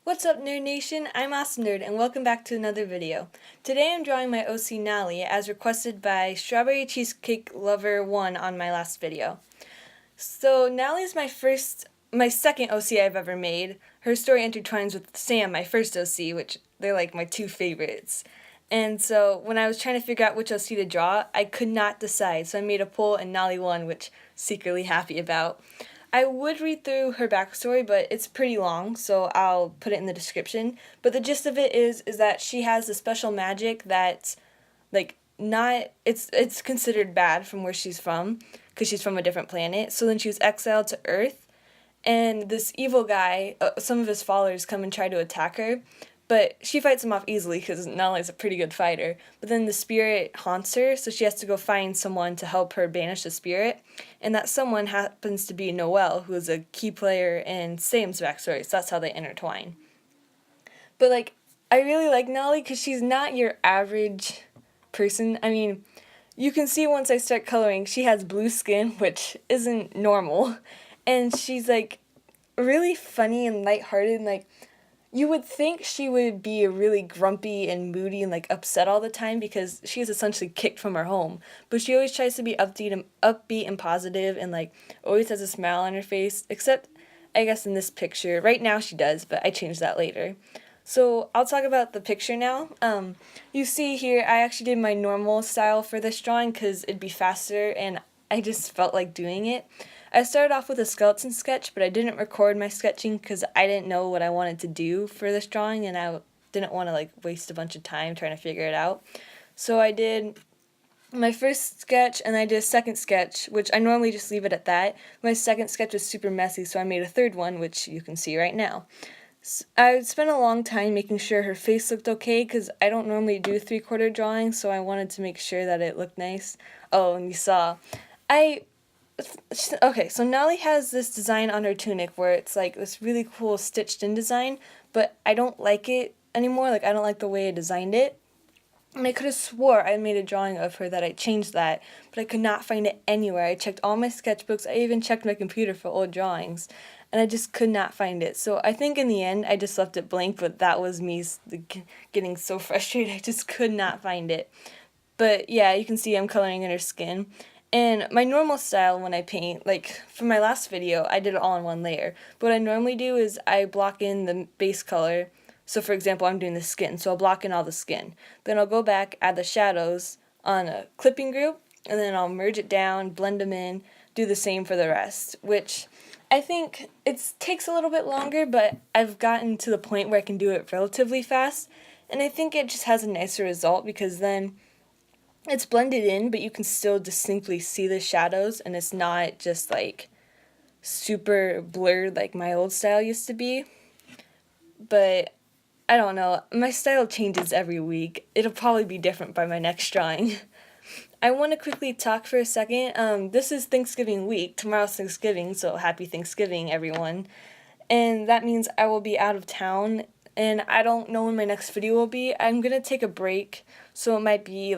What's up, Nerd Nation? I'm Awesome Nerd, and welcome back to another video. Today I'm drawing my OC Nali, as requested by Strawberry Cheesecake Lover 1 on my last video. So Nali is my second OC I've ever made. Her story intertwines with Sam, my first OC, which they're like my two favorites. And so when I was trying to figure out which OC to draw, I could not decide, so I made a poll and Nali won, which I'm secretly happy about. I would read through her backstory, but it's pretty long, so I'll put it in the description. But the gist of it is that she has a special magic that's like not it's considered bad from where she's from because she's from a different planet. So then she was exiled to Earth, and this evil guy, some of his followers come and try to attack her, but she fights them off easily because Nala's a pretty good fighter. But then the spirit haunts her, so she has to go find someone to help her banish the spirit. And that someone happens to be Noelle, who is a key player in Sam's backstory, so that's how they intertwine. But, I really like Nali because she's not your average person. I mean, you can see once I start coloring, she has blue skin, which isn't normal. And she's, really funny and lighthearted, and, you would think she would be really grumpy and moody and upset all the time because she is essentially kicked from her home. But she always tries to be upbeat and positive and always has a smile on her face. Except, I guess in this picture, right now she does, but I changed that later. So I'll talk about the picture now. You see here, I actually did my normal style for this drawing because it'd be faster and I just felt like doing it. I started off with a skeleton sketch, but I didn't record my sketching because I didn't know what I wanted to do for this drawing, and I didn't want to waste a bunch of time trying to figure it out. So I did my first sketch, and I did a second sketch, which I normally just leave it at that. My second sketch was super messy, so I made a third one, which you can see right now. I spent a long time making sure her face looked okay because I don't normally do three-quarter drawings, so I wanted to make sure that it looked nice. Oh, and you saw. Okay, so Nali has this design on her tunic where it's this really cool stitched in design, but I don't like it anymore. I don't like the way I designed it. And I could have swore I made a drawing of her that I changed that, but I could not find it anywhere. I checked all my sketchbooks. I even checked my computer for old drawings, and I just could not find it. So I think in the end I just left it blank, but that was me getting so frustrated. I just could not find it. But yeah, you can see I'm coloring in her skin. And my normal style when I paint, for my last video, I did it all in one layer. But what I normally do is I block in the base color. So for example, I'm doing the skin, so I'll block in all the skin. Then I'll go back, add the shadows on a clipping group, and then I'll merge it down, blend them in, do the same for the rest, which I think it takes a little bit longer, but I've gotten to the point where I can do it relatively fast. And I think it just has a nicer result because then it's blended in, but you can still distinctly see the shadows, and it's not just super blurred like my old style used to be. But I don't know, my style changes every week. It'll probably be different by my next drawing. I want to quickly talk for a second. This is Thanksgiving week. Tomorrow's Thanksgiving, so happy Thanksgiving, everyone. And that means I will be out of town, and I don't know when my next video will be. I'm gonna take a break, so it might be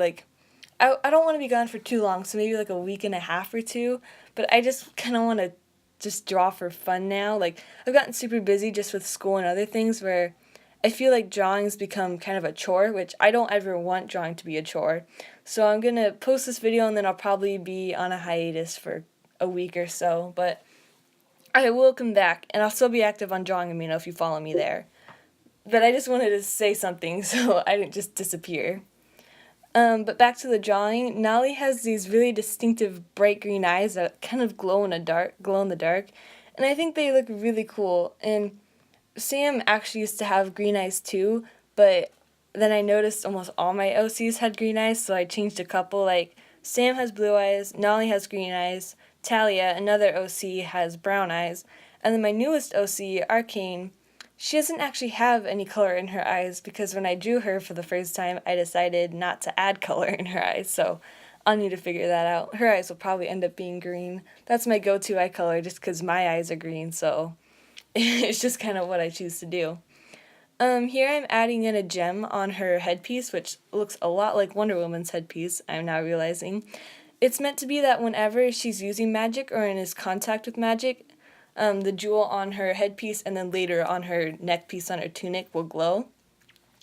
I don't want to be gone for too long, so maybe a week and a half or two, but I just kind of want to just draw for fun now. I've gotten super busy just with school and other things where I feel like drawing's become kind of a chore, which I don't ever want drawing to be a chore. So I'm going to post this video and then I'll probably be on a hiatus for a week or so, but I will come back and I'll still be active on drawing, if you follow me there. But I just wanted to say something so I didn't just disappear. But back to the drawing, Nali has these really distinctive bright green eyes that kind of glow in the dark, and I think they look really cool. And Sam actually used to have green eyes too, but then I noticed almost all my OCs had green eyes, so I changed a couple. Sam has blue eyes, Nali has green eyes, Talia, another OC, has brown eyes, and then my newest OC, Arcane, she doesn't actually have any color in her eyes because when I drew her for the first time, I decided not to add color in her eyes, so I'll need to figure that out. Her eyes will probably end up being green. That's my go-to eye color just because my eyes are green, so it's just kind of what I choose to do. Here I'm adding in a gem on her headpiece, which looks a lot like Wonder Woman's headpiece, I'm now realizing. It's meant to be that whenever she's using magic or in his contact with magic, the jewel on her headpiece and then later on her neck piece on her tunic will glow.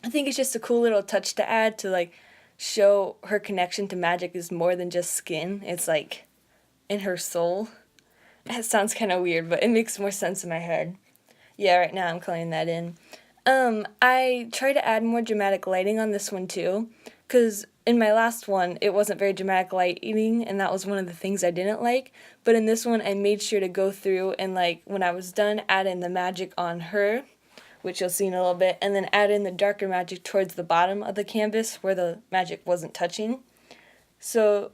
I think it's just a cool little touch to add to like show her connection to magic is more than just skin. It's like in her soul. That sounds kind of weird, but it makes more sense in my head. Yeah, right now I'm coloring that in. I try to add more dramatic lighting on this one too, because in my last one it wasn't very dramatic lighting, and that was one of the things I didn't like. But in this one I made sure to go through and like when I was done add in the magic on her, which you'll see in a little bit, and then add in the darker magic towards the bottom of the canvas where the magic wasn't touching. So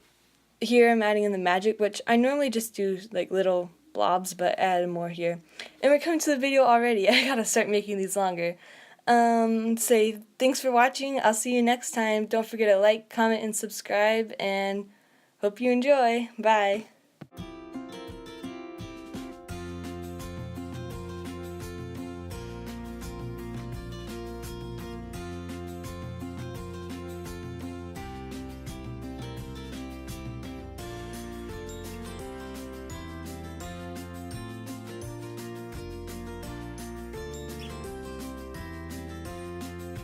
here I'm adding in the magic, which I normally just do like little blobs, but add more here. And we're coming to the video already. I gotta start making these longer. Say thanks for watching. I'll see you next time. Don't forget to like, comment, and subscribe, and hope you enjoy. Bye.